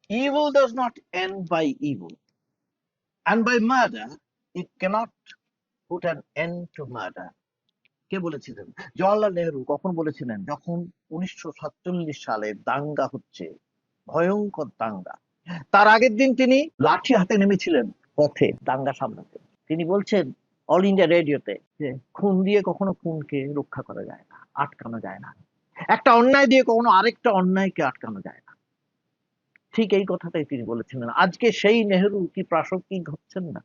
Evil does not end by evil, and by murder you cannot put an end to murder. কে বলেছিলেন? জওয়াহরলাল নেহরু কখন বলেছিলেন? যখন 1947 সালে দাঙ্গা হচ্ছে, ভয়ঙ্কর দাঙ্গা, তার আগের দিন তিনি লাঠি হাতে নেমেছিলেন পথে দাঙ্গা সামলাতে। তিনি বলছেন অল ইন্ডিয়া রেডিওতে যে খুন দিয়ে কখনো খুনকে রক্ষা করা যায় না, আটকানো যায় না, একটা অন্যায় দিয়ে কখনো আরেকটা অন্যায়কে আটকানো যায় না। ঠিক এই কথাটাই তিনি বলেছিলেন। আজকে সেই নেহরু কি প্রাসঙ্গিক হচ্ছেন না?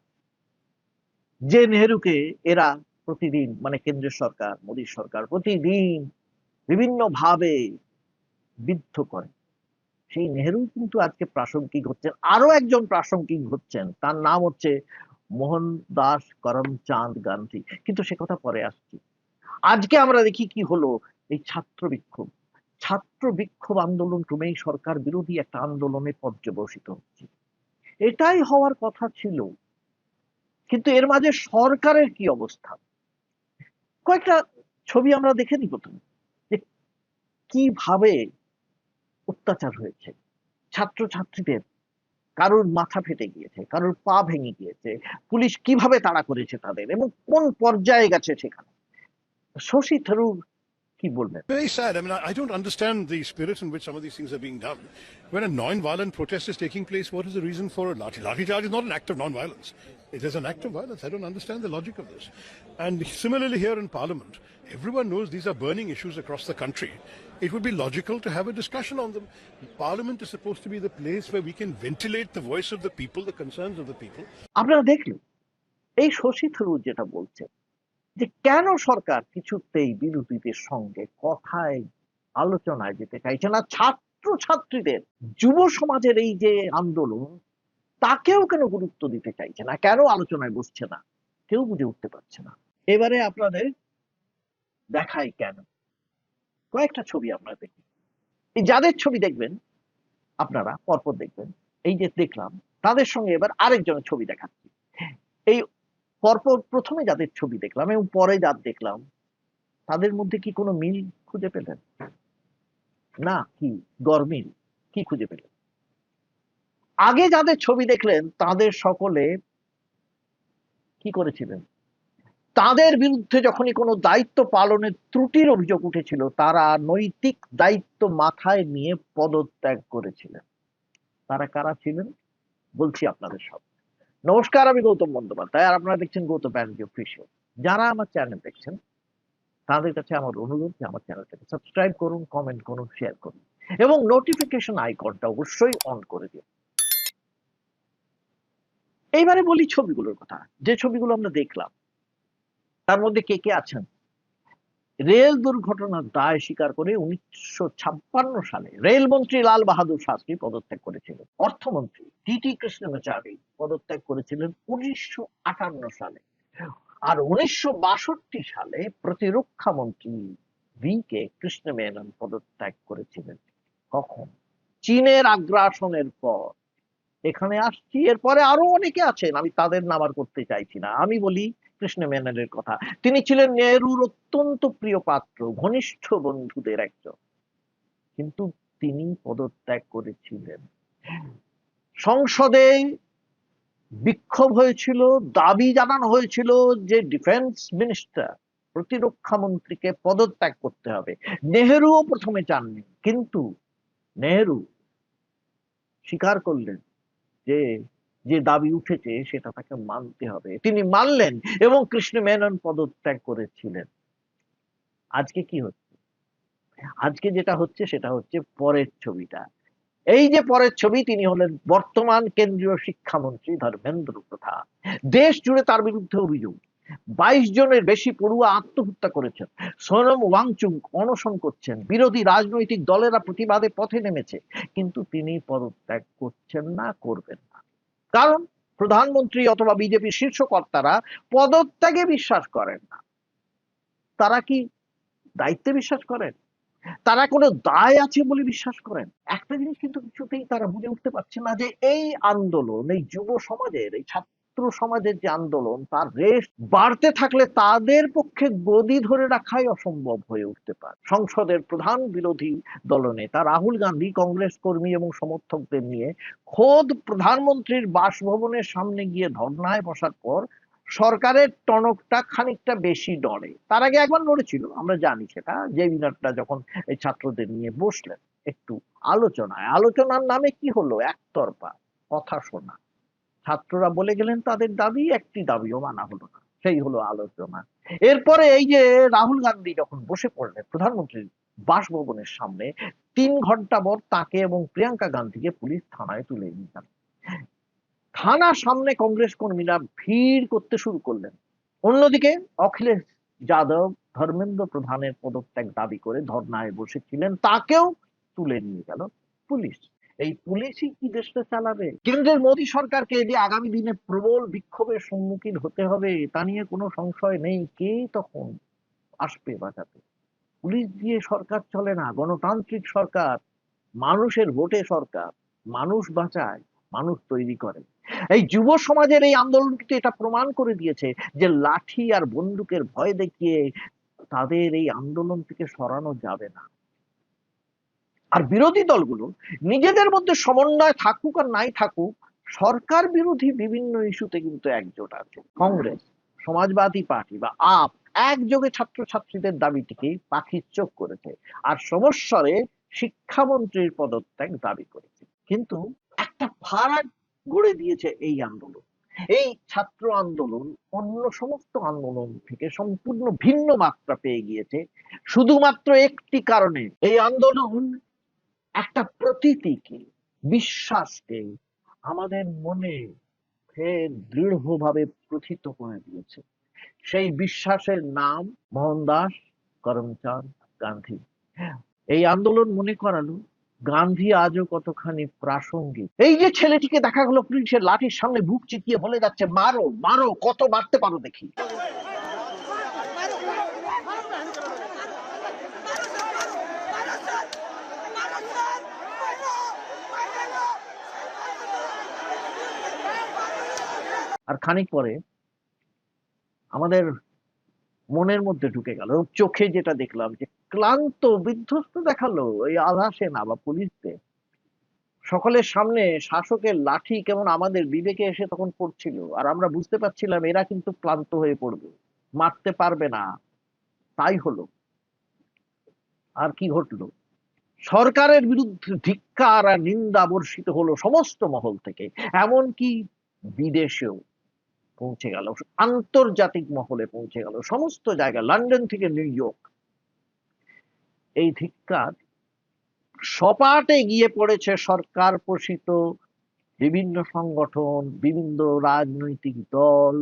যে নেহরুকে এরা প্রতিদিন, মানে কেন্দ্রীয় সরকার, মোদী সরকার প্রতিদিন বিভিন্ন ভাবে বিদ্ধ করে, সেই নেহরু কিন্তু আজকে প্রাসঙ্গিক হচ্ছেন। আরো একজন প্রাসঙ্গিক হচ্ছেন, তার নাম হচ্ছে মোহনদাস করমচাঁদ গান্ধী, কিন্তু সে কথা পরে আসছি। আজকে আমরা দেখি কি হলো, এই ছাত্র বিক্ষোভ আন্দোলন ক্রমেই সরকার বিরোধী একটা আন্দোলনে পর্যবসিত হচ্ছে। এটাই হওয়ার কথা ছিল, কিন্তু এর মাঝে সরকারের কি অবস্থা। কয়েকটা ছবি আমরা দেখে নিই প্রথমে, যে কিভাবে অত্যাচার হয়েছে ছাত্রছাত্রীদের। কারোর মাথা ফেটে গিয়েছে, কারোর পা ভেঙে গিয়েছে, পুলিশ কিভাবে তাড়া করেছে তাদের, এবং কোন পর্যায়ে গেছে সেখানে। শশী থারুর কি বলবেন? Very sad. I mean, I don't understand the spirit in which some of these things are being done. When a non-violent protest is taking place, what is the reason for a lathi? Lathi charge is not an act of non-violence. It is an act of violence. I don't understand the logic of this. And similarly here in Parliament, everyone knows these are burning issues across the country. It would be logical to have a discussion on them. Parliament is supposed to be the place where we can ventilate the voice of the people, the concerns of the people. আপনারা দেখলেন এই শশী থারুর যেটা বলছে, যে কেন সরকার কিছুতেই বিরোধীদের সঙ্গে কথায় আলোচনায় যেতে চাইছে না, ছাত্র ছাত্রীদের, যুব সমাজের এই যে আন্দোলন, তাকেও কেন গুরুত্ব দিতে চাইছে না, কেন আলোচনায় বসছে না, কেউ বুঝে উঠতে পারছে না। এবারে আপনাদের দেখাই কেন। কয়েকটা ছবি আপনারা দেখি, এই যাদের ছবি দেখবেন আপনারা পরপর দেখবেন, এই যে দেখলাম তাদের সঙ্গে এবার আরেকজনের ছবি দেখাচ্ছি। এই পরপর প্রথমে যাদের ছবি দেখলাম এবং পরে যার দেখলাম, তাদের মধ্যে কি কোনো মিল খুঁজে পেলেন? না, কি গরমিল? কি খুঁজে পেলেন? আগে যাদের ছবি দেখলেন তাদের সকলে কি করেছিলেন? তাদের বিরুদ্ধে যখনই কোনো দায়িত্ব পালনের ত্রুটির অভিযোগ উঠেছিল, তারা নৈতিক দায়িত্ব মাথায় নিয়ে পদত্যাগ করেছিলেন। তারা কারা ছিলেন বলছি আপনাদের সব। নমস্কার, আমি গৌতম বন্দ্যোপাধ্যায়, আর আপনারা দেখছেন গৌতম ব্যানার্জি অফিসিয়াল। যারা আমার চ্যানেল দেখছেন তাদের কাছে আমার অনুরোধ যে আমার চ্যানেলটাকে সাবস্ক্রাইব করুন, কমেন্ট করুন, শেয়ার করুন, এবং নোটিফিকেশন আইকনটা অবশ্যই অন করে দিন। এইবারে বলি ছবিগুলোর কথা। যে ছবিগুলো আমরা দেখলাম তার মধ্যে কে কে আছেন? রেল দুর্ঘটনার দায় স্বীকার করে 1956 সালে রেলমন্ত্রী লাল বাহাদুর শাস্ত্রী পদত্যাগ করেছিলেন। অর্থমন্ত্রী টি কৃষ্ণমাচারী পদত্যাগ করেছিলেন 1958 সালে। আর 1962 সালে প্রতিরক্ষা মন্ত্রী ভি.কে কৃষ্ণ মেনন পদত্যাগ করেছিলেন। কখন? চীনের আগ্রাসনের পর। এখানে আসছি, এরপরে আরো অনেকে আছেন, আমি তাদের নাম আর করতে চাইছি না। আমি বলি কৃষ্ণ মেননের কথা। তিনি ছিলেন নেহরুর অত্যন্ত প্রিয় পাত্র, ঘনিষ্ঠ বন্ধুদের একজন, কিন্তু তিনি পদত্যাগ করেছিলেন। সংসদে বিক্ষোভ হয়েছিল, দাবি জানানো হয়েছিল যে ডিফেন্স মিনিস্টার, প্রতিরক্ষা মন্ত্রীকে পদত্যাগ করতে হবে। নেহরুও প্রথমে চাননি, কিন্তু নেহরু স্বীকার করলেন যে যে দাবি উঠেছে সেটা তাকে মানতে হবে। তিনি মানলেন এবং কৃষ্ণ মেনন পদত্যাগ করেছিলেন। আজকে কি হচ্ছে? আজকে যেটা হচ্ছে সেটা হচ্ছে পরের ছবিটা। এই যে পরের ছবি, তিনি হলেন বর্তমান কেন্দ্রীয় শিক্ষামন্ত্রী ধর্মেন্দ্র প্রধান। দেশ জুড়ে তার বিরুদ্ধে অভিযোগ। 22 জনের বেশি পড়ুয়া আত্মহত্যা করেছেন, সোনম ওয়াংচুক অনশন করছেন, বিরোধী রাজনৈতিক দলেরা প্রতিবাদে পথে নেমেছে, কিন্তু তিনি পদত্যাগ করছেন না, করবেন না। কারণ প্রধানমন্ত্রী অথবা বিজেপি শীর্ষ কর্তারা পদত্যাগে বিশ্বাস করেন না। তারা কি দায়িত্বে বিশ্বাস করেন? তারা কোনো দায় আছে বলে বিশ্বাস করেন? একটা জিনিস কিন্তু কিছুতেই তারা বুঝে উঠতে পারছে না, যে এই আন্দোলন, এই যুব সমাজের, এই ছাত্র ছাত্র সমাজের যে আন্দোলন তার রেশ বাড়তে থাকলে তাদের পক্ষে গদি ধরে রাখাই অসম্ভব হয়ে উঠতে পারে। সংসদের প্রধান বিরোধী দলনেতা রাহুল গান্ধী কংগ্রেস কর্মী এবং সমর্থকদের নিয়ে খোদ প্রধানমন্ত্রীর বাসভবনের সামনে গিয়ে ধর্নায় বসার পর সরকারের টনকটা খানিকটা বেশি নড়ে। তার আগে একবার নড়েছিল, আমরা জানি সেটা, যে মিনারটা যখন এই ছাত্রদের নিয়ে বসলেন একটু আলোচনার নামে কি হলো, একতরফা কথা শোনা। ছাত্ররা বলে গেলেন তাদের দাবি, একটি দাবিও মানা হলো না, সেই হলো আলোচনা। এরপরে এই যে রাহুল গান্ধী যখন বসে পড়লেন প্রধানমন্ত্রীর বাসভবনের সামনে, 3 ঘন্টা পর তাকে এবং প্রিয়াঙ্কা গান্ধীকে পুলিশ থানায় তুলে নিয়ে গেল। থানার সামনে কংগ্রেস কর্মীরা ভিড় করতে শুরু করলেন। অন্যদিকে অখিলেশ যাদব ধর্মেন্দ্র প্রধানের পদত্যাগ দাবি করে ধর্নায় বসেছিলেন, তাকেও তুলে নিয়ে গেল পুলিশ। এই পুলিশই কি দেশটা চালাবে? কেন্দ্রের মোদী সরকারকে যে আগামী দিনে প্রবল বিক্ষোভের সম্মুখীন হতে হবে তা নিয়ে কোনো সংশয় নেই। কে তখন আসবে বাঁচাতে? পুলিশ দিয়ে সরকার চলে না, গণতান্ত্রিক সরকার, মানুষের ভোটে সরকার। মানুষ বাঁচায়, মানুষ তৈরি করে। এই যুব সমাজের এই আন্দোলন কিন্তু এটা প্রমাণ করে দিয়েছে যে লাঠি আর বন্দুকের ভয় দেখিয়ে তাদের এই আন্দোলন থেকে সরানো যাবে না। আর বিরোধী দলগুলো নিজেদের মধ্যে সমন্বয় থাকুক আর নাই থাকুক, সরকার বিরোধী বিভিন্ন ইস্যুতে কিন্তু একজোট আছে। কংগ্রেস, সমাজবাদী পার্টি বা আপ একযোগে ছাত্রছাত্রীদের দাবিটিকে পাখির চোখ করেছে আর সমস্বরে শিক্ষামন্ত্রীর পদত্যাগ দাবি করেছে। কিন্তু একটা ফারাক গড়ে দিয়েছে এই আন্দোলন। এই ছাত্র আন্দোলন অন্য সমস্ত আন্দোলন থেকে সম্পূর্ণ ভিন্ন মাত্রা পেয়ে গিয়েছে শুধুমাত্র একটি কারণে। এই আন্দোলন একটা প্রতীতিকে, বিশ্বাসকে আমাদের মনে ফের দৃঢ়ভাবে প্রথিত করে দিয়েছে। সেই বিশ্বাসের নাম মোহনদাস করমচাঁদ গান্ধী। এই আন্দোলন মনে করালো গান্ধী আজও কতখানি প্রাসঙ্গিক। এই যে ছেলেটিকে দেখা গেল পুলিশের লাঠির সামনে বুক চিতিয়ে বলে যাচ্ছে, মারো মারো, কত মারতে পারো দেখি। আর খানিক পরে আমাদের মনের মধ্যে ঢুকে গেল, চোখে যেটা দেখলাম যে ক্লান্ত বিধ্বস্ত দেখালো এই আধা সেনা বা পুলিশদের। সকলের সামনে শাসকের লাঠি কেমন আমাদের বিবেকে এসে তখন পড়ছিল, আর আমরা বুঝতে পারছিলাম এরা কিন্তু ক্লান্ত হয়ে পড়বে, মারতে পারবে না। তাই হলো। আর কি ঘটলো? সরকারের বিরুদ্ধে ধিক্কার আর নিন্দা বর্ষিত হলো সমস্ত মহল থেকে, এমনকি বিদেশেও পৌঁছে গেল, আন্তর্জাতিক মহলে পৌঁছে গেল, সমস্ত জায়গায়, লন্ডন থেকে নিউ ইয়র্ক। এই ধিক্কার সপাটে গিয়ে পড়েছে সরকার পোষিত বিভিন্ন সংগঠন, বিভিন্ন রাজনৈতিক দল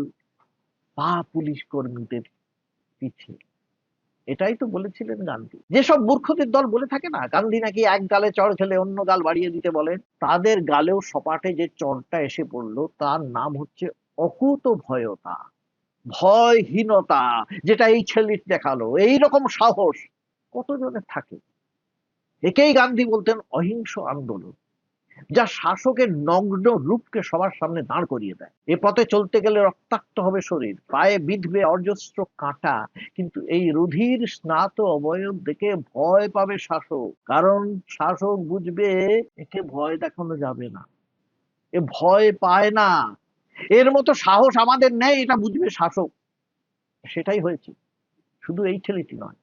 বা পুলিশ কর্মীদের পিছে। এটাই তো বলেছিলেন গান্ধী। যেসব মূর্খদের দল বলে থাকে না গান্ধী নাকি এক গালে চড় খেলে অন্য গাল বাড়িয়ে দিতে বলেন, তাদের গালেও সপাটে যে চড়টা এসে পড়লো তার নাম হচ্ছে অকুত ভয়তা, ভয়হীনতা, যেটা এই ছেলেটি দেখালো। এইরকম সাহস কতজনের থাকে? একেই গান্ধী বলতেন অহিংস আন্দোলন, যা শাসকের নগ্ন রূপকে সবার সামনে দাঁড় করিয়ে দেয়। এ পথে চলতে গেলে রক্তাক্ত হবে শরীর, পায়ে বিঁধবে অজস্র কাঁটা, কিন্তু এই রুধির স্নাত অবয়ব দেখে ভয় পাবে শাসক, কারণ শাসক বুঝবে একে ভয় দেখানো যাবে না, এ ভয় পায় না, এর মতো সাহস আমাদের নেই, এটা বুঝবে শাসক। সেটাই হয়েছে। শুধু এই ছেলেটি নয়,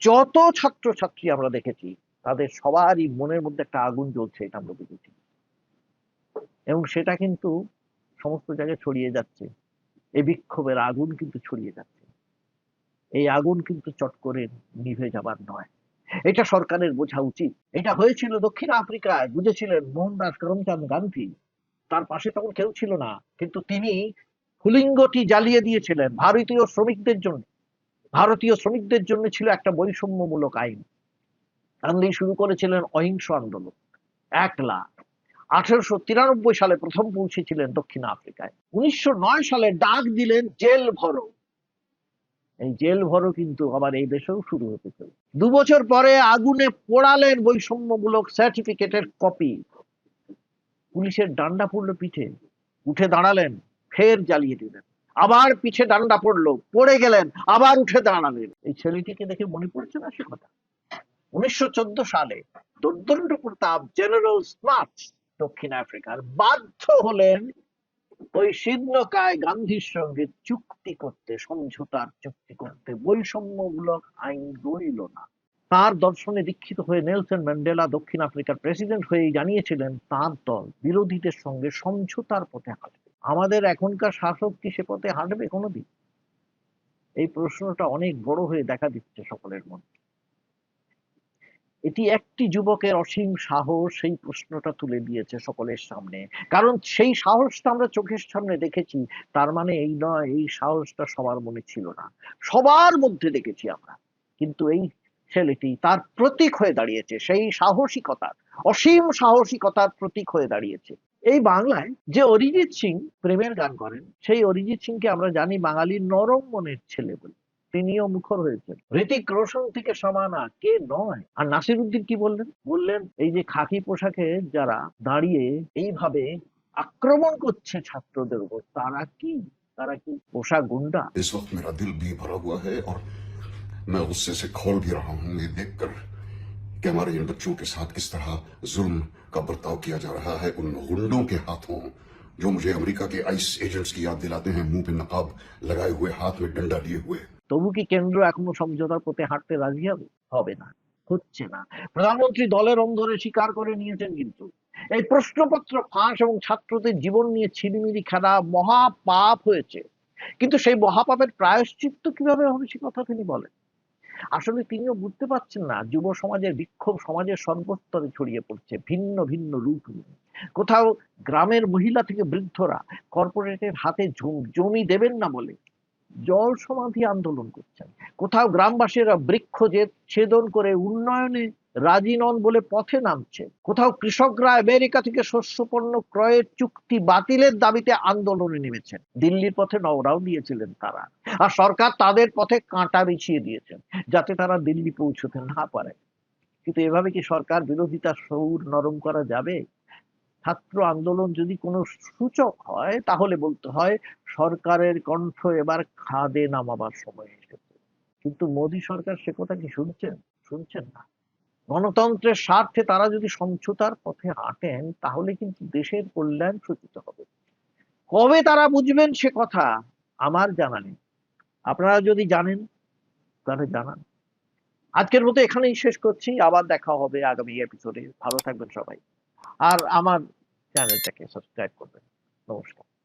যত ছাত্রছাত্রী আমরা দেখেছি তাদের সবারই মনের মধ্যে একটা আগুন জ্বলছে, এটা আমরা বুঝেছি। এবং সেটা কিন্তু সমস্ত জায়গায় ছড়িয়ে যাচ্ছে। এই বিক্ষোভের আগুন কিন্তু ছড়িয়ে যাচ্ছে। এই আগুন কিন্তু চট করে নিভে যাবার নয়, এটা সরকারের বোঝা উচিত। এটা হয়েছিল দক্ষিণ আফ্রিকায়, বুঝেছিলেন মোহনদাস করমচাঁদ গান্ধী। তার পাশে তখন কেউ ছিল না, কিন্তু তিনি হুলিঙ্গটি জ্বালিয়ে দিয়েছিলেন ভারতীয় শ্রমিকদের জন্য ছিল একটা বৈষম্যমূলক আইন। গান্ধী শুরু করেছিলেন অহিংস আন্দোলন। একলা 1893 সালে প্রথম পৌঁছেছিলেন দক্ষিণ আফ্রিকায়। 1909 সালে ডাক দিলেন জেল ভরো। এই জেল ভরো কিন্তু আবার এই দেশেও শুরু হতে চলে। 2 বছর পরে আগুনে পোড়ালেন বৈষম্যমূলক সার্টিফিকেটের কপি। পুলিশের ডান্ডা পড়লো পিঠে, উঠে দাঁড়ালেন, ফের জ্বালিয়ে দিলেন, আবার পিছে ডান্ডা পড়লো, পড়ে গেলেন, আবার উঠে দাঁড়ালেন। এই ছেলেটিকে দেখে মনে পড়ছে না সে কথা? 1914 সালে দুর্দণ্ড প্রতাপ জেনারেল স্মার্টস দক্ষিণ আফ্রিকার বাধ্য হলেন ওই শীর্ণকায় গান্ধীর সঙ্গে চুক্তি করতে, সমঝোতার চুক্তি করতে। বৈষম্যমূলক আইন রইল না। তার দর্শনে দীক্ষিত হয়ে নেলসন ম্যান্ডেলা দক্ষিণ আফ্রিকার প্রেসিডেন্ট হয়ে জানিয়েছিলেন তার দল বিরোধীদের সঙ্গে সমঝোতার পথে হাঁটবে। আমাদের এখনকার শাসক কি সে পথে হাঁটবে কোনোদিন? এই প্রশ্নটা অনেক বড় হয়ে দেখা দিচ্ছে সকলের মনে। এটি একটি যুবকের অসীম সাহস সেই প্রশ্নটা তুলে দিয়েছে সকলের সামনে। কারণ সেই সাহসটা আমরা চোখের সামনে দেখেছি, তার মানে এই নয় এই সাহসটা সবার মনে ছিল না। সবার মধ্যে দেখেছি আমরা, কিন্তু এই ছেলেটি তার প্রতীক হয়ে দাঁড়িয়েছে, সেই সাহসিকতার, অসীম সাহসিকতার প্রতীক হয়ে দাঁড়িয়েছে। এই বাংলায় যে অরিজিৎ সিং প্রেমের গান করেন, সেই অরিজিৎ সিংকে আমরা জানি বাঙালির নরম মনের ছেলে বলে। তিনিও মুখর হয়েছেন। ঋতিক রোশন থেকে সমানা কে নয়। আর নাসিরুদ্দিন কি বললেন? বললেন এই যে খাকি পোশাকে যারা দাঁড়িয়ে এইভাবে আক্রমণ করছে ছাত্রদের উপর, তারা কি পোশাক গুন্ডা? इस वक्त मेरा दिल भी भरा हुआ है और मैं गुस्से से खोल भी रहा हूं ये देखकर कि हमारे इन बच्चों के साथ किस तरह जुल्म का बर्ताव किया जा रहा है उन गुंडों के हाथों, जो मुझे अमेरिका के आइस एजेंट्स की याद दिलाते हैं, मुंह पे नकाब लगाए हुए, हाथ में डंडा लिए हुए। তবু কি কেন্দ্র এখনো সমঝোতার পথে হাঁটতে রাজি হবে? হবে না, হচ্ছে না। প্রধানমন্ত্রী দলের অন্ধরে স্বীকার করে নিয়েছেন, কিন্তু এই প্রশ্নপত্র ফাঁস এবং ছাত্রদের জীবন নিয়ে ছিনিমিনি খেলা মহা পাপ হয়েছে। কিন্তু সেই মহাপাপের প্রায়শ্চিত্ত কিভাবে হবে সে কথা তিনি বলেন। আসলে তিনিও বুঝতে পারছেন না যুব সমাজের বিক্ষোভ সমাজের সর্বস্তরে ছড়িয়ে পড়ছে ভিন্ন ভিন্ন রূপ নিয়ে। কোথাও গ্রামের মহিলা থেকে বৃদ্ধরা কর্পোরেটের হাতে জমি দেবেন না বলে জল সমাধি আন্দোলন করছেন। কোথাও গ্রামবাসীরা বৃক্ষ ছেদন করে উন্নয়নে রাজি নন বলে পথে নামছে। কোথাও কৃষকরা আমেরিকা থেকে শস্য পণ্য ক্রয়ের চুক্তি বাতিলের দাবিতে আন্দোলনে নেমেছেন। দিল্লির পথে নওরাও দিয়েছিলেন তারা, আর সরকার তাদের পথে কাঁটা বিছিয়ে দিয়েছেন যাতে তারা দিল্লি পৌঁছতে না পারে। কিন্তু এভাবে কি সরকার বিরোধিতার সুর নরম করা যাবে? ছাত্র আন্দোলন যদি কোনো সূচক হয় তাহলে বলতে হয় সরকারের কণ্ঠ এবার খাদে নামাবার সময় এসেছে। কিন্তু মোদী সরকার সে কথা কি শুনছেন না। গণতন্ত্রের স্বার্থে তারা যদি সমঝোতার পথে হাঁটেন তাহলে কিন্তু দেশের কল্যাণ সূচিত হবে। কবে তারা বুঝবেন সে কথা আমার জানা নেই। আপনারা যদি জানেন তাহলে জানান। আজকের মতো এখানেই শেষ করছি, আবার দেখা হবে আগামী এপিসোডে। ভালো থাকবেন সবাই, আর আমার চ্যানেলটাকে সাবস্ক্রাইব করবেন। নমস্কার।